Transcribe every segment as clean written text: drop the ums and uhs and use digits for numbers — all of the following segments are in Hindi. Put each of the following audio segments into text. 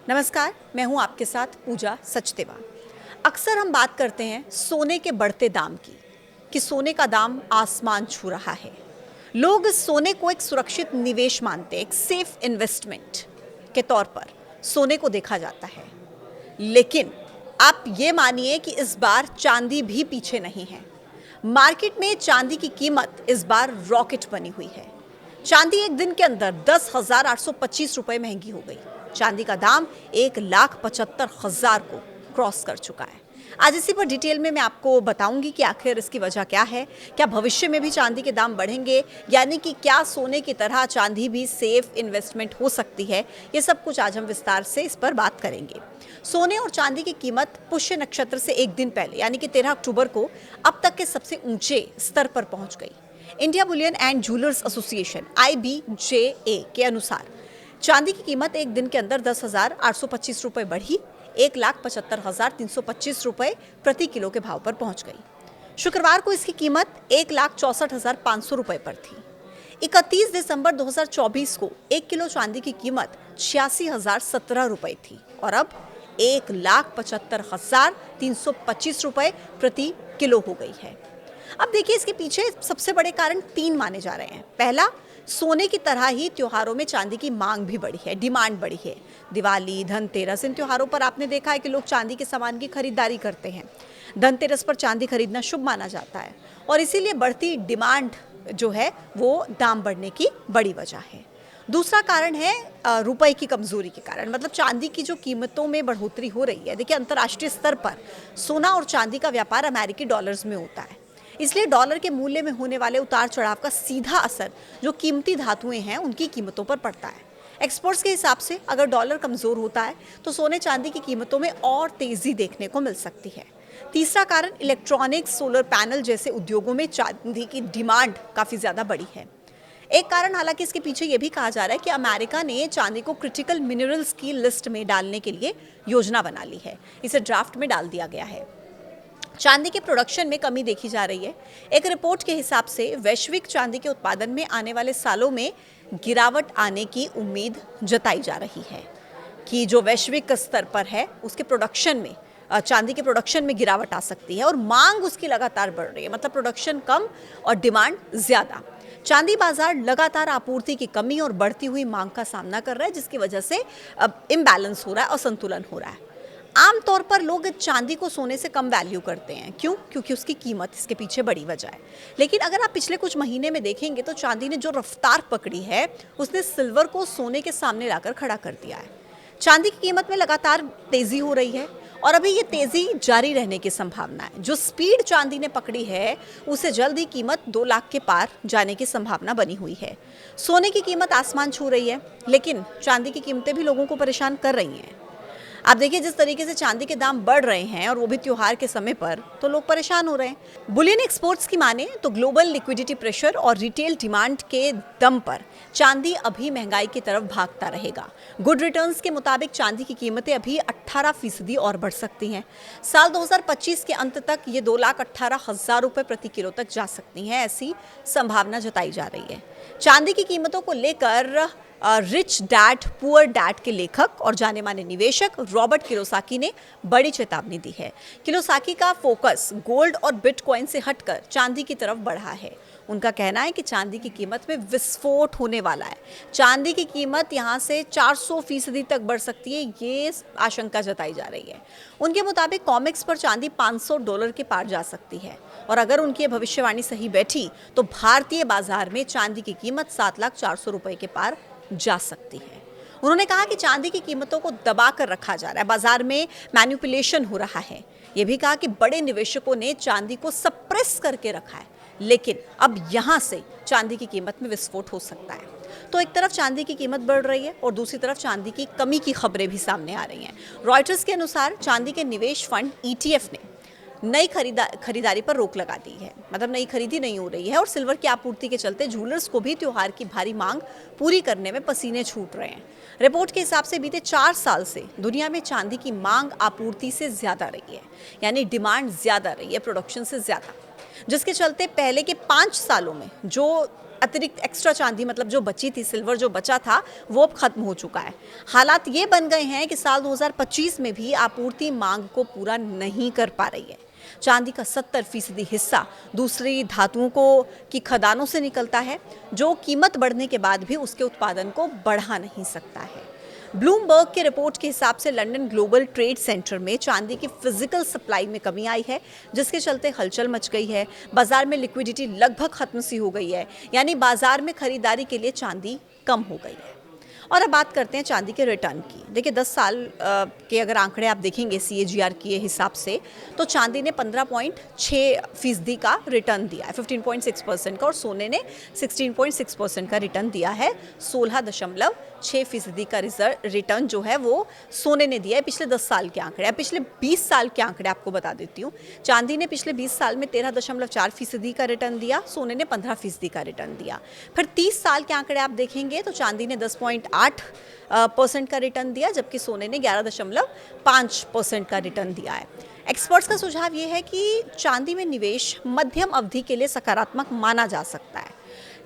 नमस्कार, मैं हूं आपके साथ पूजा सचदेवा। अक्सर हम बात करते हैं सोने के बढ़ते दाम की, कि सोने का दाम आसमान छू रहा है। लोग इस सोने को एक सुरक्षित निवेश मानते हैं, एक सेफ इन्वेस्टमेंट के तौर पर सोने को देखा जाता है। लेकिन आप ये मानिए कि इस बार चांदी भी पीछे नहीं है। मार्केट में चांदी की कीमत इस बार रॉकेट बनी हुई है। चांदी एक दिन के अंदर 10,825 रुपए महंगी हो गई। चांदी का दाम 1,75,000 को क्रॉस कर चुका है। आज इसी पर डिटेल में मैं आपको बताऊंगी कि आखिर इसकी वजह क्या है। क्या भविष्य में भी चांदी के दाम बढ़ेंगे, यानी कि क्या सोने की तरह चांदी भी सेफ इन्वेस्टमेंट हो सकती है। ये सब कुछ आज हम विस्तार से इस पर बात करेंगे। सोने और चांदी की कीमत पुष्य नक्षत्र से एक दिन पहले यानी कि 13 अक्टूबर को अब तक के सबसे ऊंचे स्तर पर पहुंच गई। India Boolean and jewellers association IBJA के अनुसार चांदी की कीमत एक दिन के अंदर 10,825 रुपए बढ़ी 1,75,325 रुपए प्रति किलो के भाव पर पहुंच गई। शुक्रवार को इसकी कीमत 1,64,500 रुपए पर थी। 31 दिसंबर 2024 को 1 किलो चांदी की कीमत 86,017 रुपए थी और अब 1,75,325 रुपए प्रति किलो हो गई है। अब देखिए, इसके पीछे सबसे बड़े कारण 3 माने जा रहे हैं। पहला, सोने की तरह ही त्योहारों में चांदी की मांग भी बढ़ी है, डिमांड बढ़ी है। दिवाली, धनतेरस, इन त्योहारों पर आपने देखा है कि लोग चांदी के सामान की खरीदारी करते हैं। धनतेरस पर चांदी खरीदना शुभ माना जाता है और इसीलिए बढ़ती डिमांड जो है वो दाम बढ़ने की बड़ी वजह है। दूसरा कारण है रुपए की कमजोरी के कारण, मतलब चांदी की जो कीमतों में बढ़ोतरी हो रही है। देखिए, अंतर्राष्ट्रीय स्तर पर सोना और चांदी का व्यापार अमेरिकी डॉलर्स में होता है, इसलिए डॉलर के मूल्य में होने वाले उतार चढ़ाव का सीधा असर जो कीमती धातुएं हैं उनकी कीमतों पर पड़ता है। एक्सपर्ट्स के हिसाब से अगर डॉलर कमजोर होता है तो सोने चांदी की कीमतों में और तेजी देखने को मिल सकती है। तीसरा कारण, इलेक्ट्रॉनिक्स, सोलर पैनल जैसे उद्योगों में चांदी की डिमांड काफी ज्यादा बढ़ी है। एक कारण हालांकि इसके पीछे यह भी कहा जा रहा है कि अमेरिका ने चांदी को क्रिटिकल मिनरल्स की लिस्ट में डालने के लिए योजना बना ली है। इसे ड्राफ्ट में डाल दिया गया है। चांदी के प्रोडक्शन में कमी देखी जा रही है। एक रिपोर्ट के हिसाब से वैश्विक चांदी के उत्पादन में आने वाले सालों में गिरावट आने की उम्मीद जताई जा रही है, कि जो वैश्विक स्तर पर है उसके प्रोडक्शन में, चांदी के प्रोडक्शन में गिरावट आ सकती है और मांग उसकी लगातार बढ़ रही है, मतलब प्रोडक्शन कम और डिमांड ज्यादा। चांदी बाजार लगातार आपूर्ति की कमी और बढ़ती हुई मांग का सामना कर रहा है, जिसकी वजह से अब इम्बैलेंस हो रहा है, असंतुलन हो रहा है। आमतौर पर लोग चांदी को सोने से कम वैल्यू करते हैं। क्यों? क्योंकि उसकी कीमत, इसके पीछे बड़ी वजह है। लेकिन अगर आप पिछले कुछ महीने में देखेंगे तो चांदी ने जो रफ्तार पकड़ी है उसने सिल्वर को सोने के सामने लाकर खड़ा कर दिया है। चांदी की कीमत में लगातार तेजी हो रही है और अभी ये तेजी जारी रहने की संभावना है। जो स्पीड चांदी ने पकड़ी है उसे जल्द ही कीमत 2 लाख के पार जाने की संभावना बनी हुई है। सोने की कीमत आसमान छू रही है, लेकिन चांदी की कीमतें भी लोगों को परेशान कर रही हैं। आप देखिए, जिस तरीके से चांदी के दाम बढ़ रहे हैं और वो भी त्योहार के समय पर, तो लोग परेशान हो रहे हैं। बुलियन एक्सपर्ट्स की माने तो ग्लोबल लिक्विडिटी प्रेशर और रिटेल डिमांड के दम पर चांदी अभी महंगाई की तरफ भागता रहेगा। गुड रिटर्न्स के मुताबिक चांदी की कीमतें अभी 18% और बढ़ सकती हैं। साल 2025 के अंत तक ये 2,18,000 रुपए प्रति किलो तक जा सकती हैं, ऐसी संभावना जताई जा रही है। चांदी की कीमतों को लेकर रिच डैड पुअर डैड के लेखक और जाने माने निवेशक रॉबर्ट कियोसाकी ने बड़ी चेतावनी दी है। कियोसाकी का फोकस गोल्ड और बिटकॉइन से हटकर चांदी की तरफ बढ़ा है। उनका कहना है कि चांदी की कीमत में विस्फोट होने वाला है। चांदी की कीमत यहां से 400% तक बढ़ सकती है, ये आशंका जताई जा रही है। उनके मुताबिक कॉमिक्स पर चांदी $500 के पार जा सकती है और अगर उनकी भविष्यवाणी सही बैठी तो भारतीय बाजार में चांदी की कीमत 7,04,000 रुपए के पार जा सकती है। उन्होंने कहा कि चांदी की कीमतों को दबा कर रखा जा रहा है, बाजार में मैनिपुलेशन हो रहा है। यह भी कहा कि बड़े निवेशकों ने चांदी को सप्रेस करके रखा है, लेकिन अब यहां से चांदी की कीमत में विस्फोट हो सकता है। तो एक तरफ चांदी की कीमत बढ़ रही है और दूसरी तरफ चांदी की कमी की खबरें भी सामने आ रही हैं। रॉयटर्स के अनुसार चांदी के निवेश फंड ETF ने नई खरीदारी पर रोक लगा दी है, मतलब नई खरीदी नहीं हो रही है और सिल्वर की आपूर्ति के चलते ज्वेलर्स को भी त्योहार की भारी मांग पूरी करने में पसीने छूट रहे हैं। रिपोर्ट के हिसाब से बीते 4 साल से दुनिया में चांदी की मांग आपूर्ति से ज्यादा रही है, यानी डिमांड ज्यादा रही है प्रोडक्शन से ज्यादा, जिसके चलते पहले के 5 सालों में जो अतिरिक्त एक्स्ट्रा चांदी मतलब जो बची थी, सिल्वर जो बचा था, वो अब खत्म हो चुका है। हालात ये बन गए हैं कि साल 2025 में भी आपूर्ति मांग को पूरा नहीं कर पा रही है। चांदी का 70% हिस्सा दूसरी धातुओं को की खदानों से निकलता है, जो कीमत बढ़ने के बाद भी उसके उत्पादन को बढ़ा नहीं सकता है। ब्लूमबर्ग के रिपोर्ट के हिसाब से लंदन ग्लोबल ट्रेड सेंटर में चांदी की फिजिकल सप्लाई में कमी आई है, जिसके चलते हलचल मच गई है। बाजार में लिक्विडिटी लगभग खत्म सी हो गई है, यानी बाजार में खरीदारी के लिए चांदी कम हो गई है। और अब बात करते हैं चांदी के रिटर्न की। देखिए 10 साल के अगर आंकड़े आप देखेंगे CAGR के हिसाब से, तो चांदी ने 15.6% का रिटर्न दिया है, 15.6% का, और सोने ने 16.6% का रिटर्न दिया है। 16.6% का रिटर्न जो है वो सोने ने दिया है पिछले 10 साल के आंकड़े। अब पिछले 20 साल के आंकड़े आपको बता देती हूँ। चांदी ने पिछले 20 साल में 13.4% का रिटर्न दिया, सोने ने 15% का रिटर्न दिया। फिर 30 साल के आंकड़े आप देखेंगे तो चांदी ने 10.8% का रिटर्न दिया, जबकि सोने ने 11.5% का रिटर्न दिया है। एक्सपर्ट्स का सुझाव ये है कि चांदी में निवेश मध्यम अवधि के लिए सकारात्मक माना जा सकता है,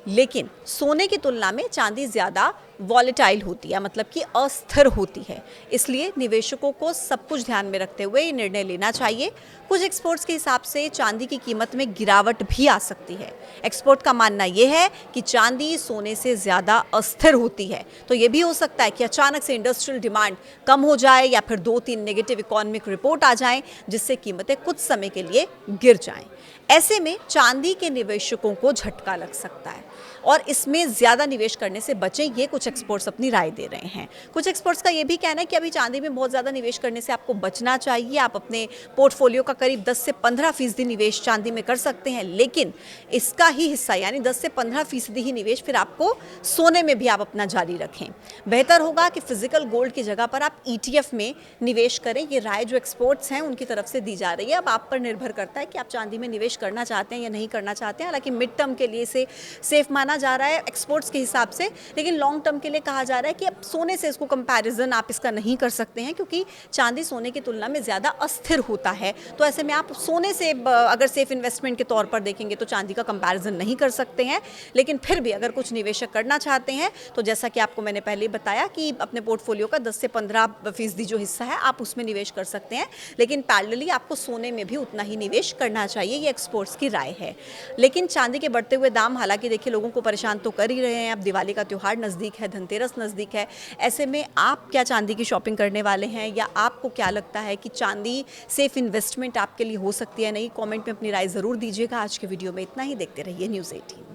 लेकिन सोने की तुलना में चांदी ज़्यादा वॉलेटाइल होती है, मतलब कि अस्थिर होती है। इसलिए निवेशकों को सब कुछ ध्यान में रखते हुए ये निर्णय लेना चाहिए। कुछ एक्सपर्ट्स के हिसाब से चांदी की कीमत में गिरावट भी आ सकती है। एक्सपर्ट का मानना यह है कि चांदी सोने से ज़्यादा अस्थिर होती है, तो ये भी हो सकता है कि अचानक से इंडस्ट्रियल डिमांड कम हो जाए या फिर 2-3 नेगेटिव इकोनॉमिक रिपोर्ट आ जाएं, जिससे कीमतें कुछ समय के लिए गिर जाएं। ऐसे में चांदी के निवेशकों को झटका लग सकता है और इसमें ज़्यादा निवेश करने से बचें, ये कुछ एक्सपर्ट्स अपनी राय दे रहे हैं। कुछ एक्सपर्ट्स का ये भी कहना है कि अभी चांदी में बहुत ज़्यादा निवेश करने से आपको बचना चाहिए। आप अपने पोर्टफोलियो का करीब 10 से 15% निवेश चांदी में कर सकते हैं, लेकिन इसका ही हिस्सा यानी 10 से 15% ही निवेश फिर आपको सोने में भी आप अपना जारी रखें। बेहतर होगा कि फिजिकल गोल्ड की जगह पर आप ETF में निवेश करें। ये राय जो एक्सपर्ट्स हैं उनकी तरफ से दी जा रही है। अब आप पर निर्भर करता है कि आप चांदी में निवेश करना चाहते हैं या नहीं करना चाहते हैं। हालांकि मिड टर्म के लिए इसे सेफ माना जा रहा है एक्सपर्ट्स के हिसाब से, लेकिन लॉन्ग टर्म के लिए कहा जा रहा है कि अब सोने से इसको कंपैरिजन आप इसका नहीं कर सकते हैं, क्योंकि चांदी सोने की तुलना में ज़्यादा अस्थिर होता है। तो ऐसे में आप सोने से अगर सेफ इन्वेस्टमेंट के तौर पर देखेंगे तो चांदी का कंपैरिजन नहीं कर सकते हैं। लेकिन फिर भी अगर कुछ निवेशक करना चाहते हैं तो जैसा कि आपको मैंने पहले बताया कि अपने पोर्टफोलियो का 10 से 15% जो हिस्सा है आप उसमें निवेश कर सकते हैं, लेकिन पैरेलली आपको सोने में भी उतना ही निवेश करना चाहिए। ये एक्सपर्ट्स की राय है। लेकिन चांदी के बढ़ते हुए दाम हालांकि देखिए लोगों को परेशान तो कर ही रहे हैं। अब दिवाली का त्यौहार नज़दीक है, धनतेरस नज़दीक है। ऐसे में आप क्या चांदी की शॉपिंग करने वाले हैं, या आपको क्या लगता है कि चांदी सेफ इन्वेस्टमेंट आपके लिए हो सकती है नहीं? कमेंट में अपनी राय ज़रूर दीजिएगा। आज के वीडियो में इतना ही। देखते रहिए News 18।